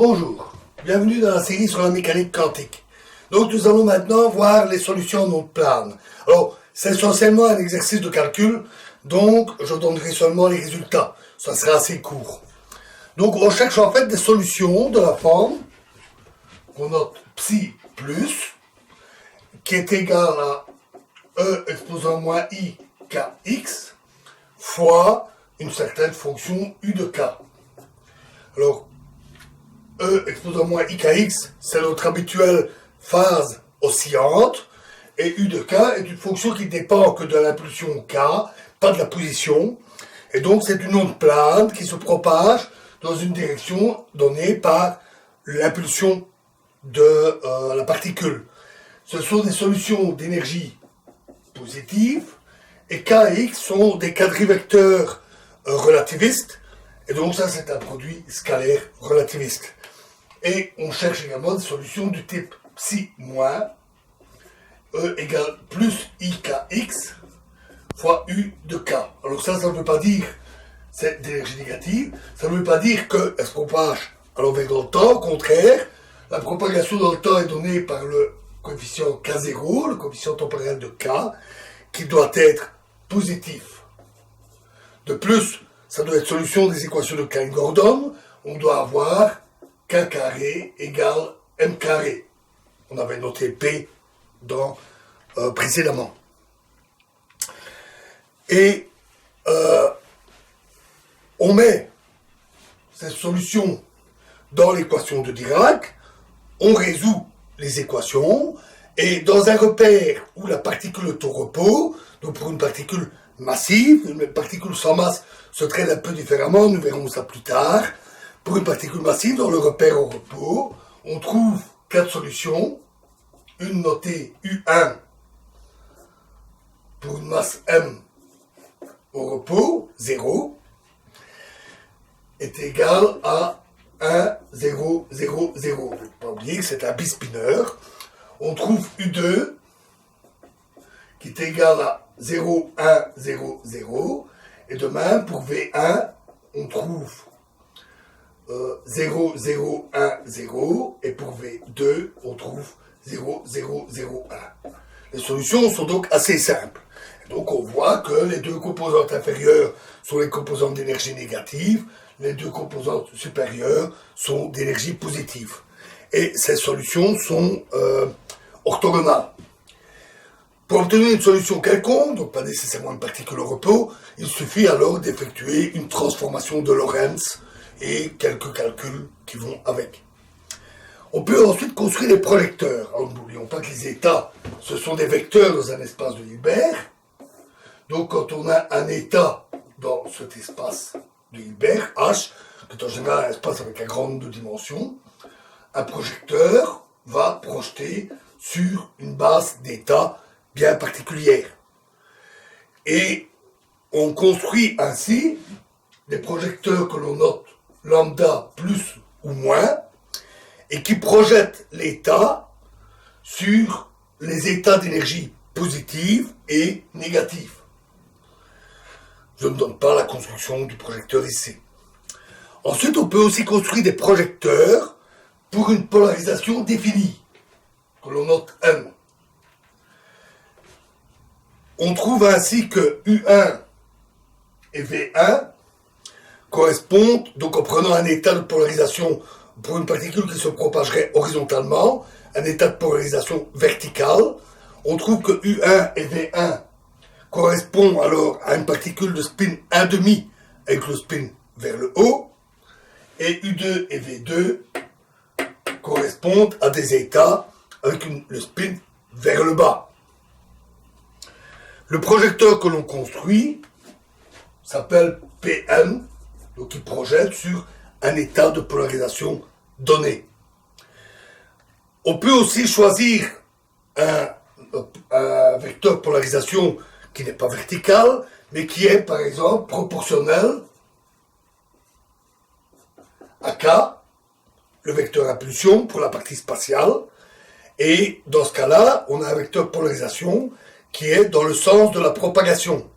Bonjour, bienvenue dans la série sur la mécanique quantique. Donc nous allons maintenant voir les solutions non planes. Alors, c'est essentiellement un exercice de calcul, donc je donnerai seulement les résultats. Ça sera assez court. Donc on cherche en fait des solutions de la forme qu'on note psi plus, qui est égal à e exposant moins I kx fois une certaine fonction u de k. Alors, e exposant moins I kx, c'est notre habituelle phase oscillante, et u de k est une fonction qui dépend que de l'impulsion k, pas de la position, et donc c'est une onde plane qui se propage dans une direction donnée par l'impulsion de la particule. Ce sont des solutions d'énergie positive, et k et x sont des quadrivecteurs relativistes, et donc ça c'est un produit scalaire relativiste. Et on cherche également des solutions du type psi moins E égale plus I kx fois U de k. Alors ça ne veut pas dire c'est d'énergie négative, ça ne veut pas dire qu'elle se propage à l'envers dans le temps. Au contraire, la propagation dans le temps est donnée par le coefficient k0, le coefficient temporel de k, qui doit être positif. De plus, ça doit être solution des équations de Klein-Gordon. On doit avoir k carré égale m carré. On avait noté P dans précédemment. Et on met cette solution dans l'équation de Dirac, on résout les équations, et dans un repère où la particule est au repos, donc pour une particule massive, une particule sans masse se traite un peu différemment, nous verrons ça plus tard. Pour une particule massive, dans le repère au repos, on trouve 4 solutions, une notée U1 pour une masse M au repos, 0, est égale à 1, 0, 0, 0. Il ne faut pas oublier que c'est un bispineur. On trouve U2 qui est égal à 0, 1, 0, 0. Et de même, pour V1, on trouve 0, 0, 1, 0. Et pour V2, on trouve 0, 0, 0, 1. Les solutions sont donc assez simples. Donc on voit que les deux composantes inférieures sont les composantes d'énergie négative, les deux composantes supérieures sont d'énergie positive. Et ces solutions sont orthogonales. Pour obtenir une solution quelconque, donc pas nécessairement une particule au repos, il suffit alors d'effectuer une transformation de Lorentz et quelques calculs qui vont avec. On peut ensuite construire des projecteurs. Alors n'oublions pas que les états, ce sont des vecteurs dans un espace de Hilbert. Donc quand on a un état dans cet espace de Hilbert, H, qui est en général un espace avec un grand nombre de dimensions, un projecteur va projeter sur une base d'état bien particulière. Et on construit ainsi des projecteurs que l'on note lambda plus ou moins, et qui projettent l'état sur les états d'énergie positive et négative. Je ne donne pas la construction du projecteur ici. Ensuite, on peut aussi construire des projecteurs pour une polarisation définie, que l'on note M. On trouve ainsi que U1 et V1 correspondent, donc en prenant un état de polarisation pour une particule qui se propagerait horizontalement, un état de polarisation verticale, on trouve que U1 et V1 correspondent alors à une particule de spin 1,5 avec le spin vers le haut, et U2 et V2 correspondent à des états avec le spin vers le bas. Le projecteur que l'on construit s'appelle PM, donc il projette sur un état de polarisation donné. On peut aussi choisir un vecteur de polarisation qui n'est pas vertical, mais qui est par exemple proportionnel à K, le vecteur impulsion pour la partie spatiale, et dans ce cas-là, on a un vecteur de polarisation qui est dans le sens de la propagation.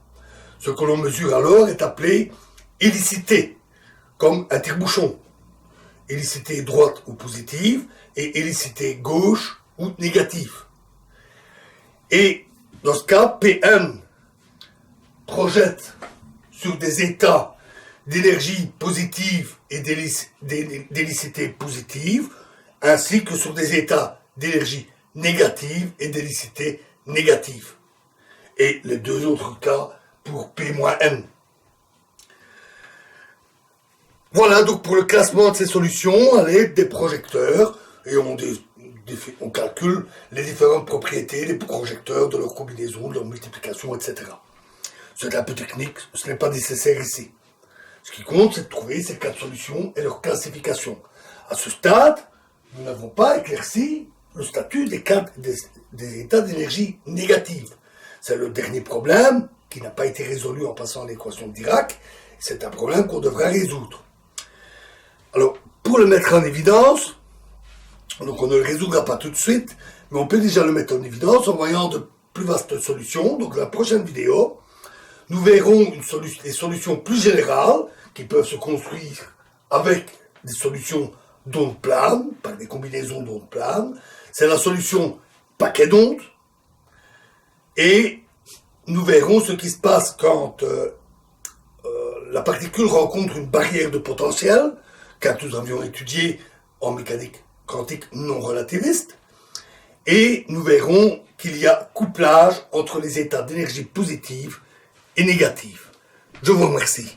Ce que l'on mesure alors est appelé hélicité, comme un tire-bouchon. hélicité droite ou positive, et hélicité gauche ou négative. Et dans ce cas, Pn projette sur des états d'énergie positive et d'hélicité positive, ainsi que sur des états d'énergie négative et d'hélicité négative. Et les deux autres cas pour P-N. Voilà donc pour le classement de ces solutions à l'aide des projecteurs, et on calcule les différentes propriétés des projecteurs, de leur combinaison, de leur multiplication, etc. C'est un peu technique, ce n'est pas nécessaire ici. Ce qui compte, c'est de trouver ces 4 solutions et leur classification. À ce stade, nous n'avons pas éclairci le statut des états d'énergie négative. C'est le dernier problème qui n'a pas été résolu en passant à l'équation de Dirac. C'est un problème qu'on devra résoudre. Alors, pour le mettre en évidence, donc on ne le résoudra pas tout de suite, mais on peut déjà le mettre en évidence en voyant de plus vastes solutions. Donc, dans la prochaine vidéo, nous verrons des solutions plus générales qui peuvent se construire avec des solutions d'ondes planes, par des combinaisons d'ondes planes. C'est la solution paquet d'ondes. Et nous verrons ce qui se passe quand la particule rencontre une barrière de potentiel, car nous avions étudié en mécanique quantique non relativiste. Et nous verrons qu'il y a couplage entre les états d'énergie positive et négative. Je vous remercie.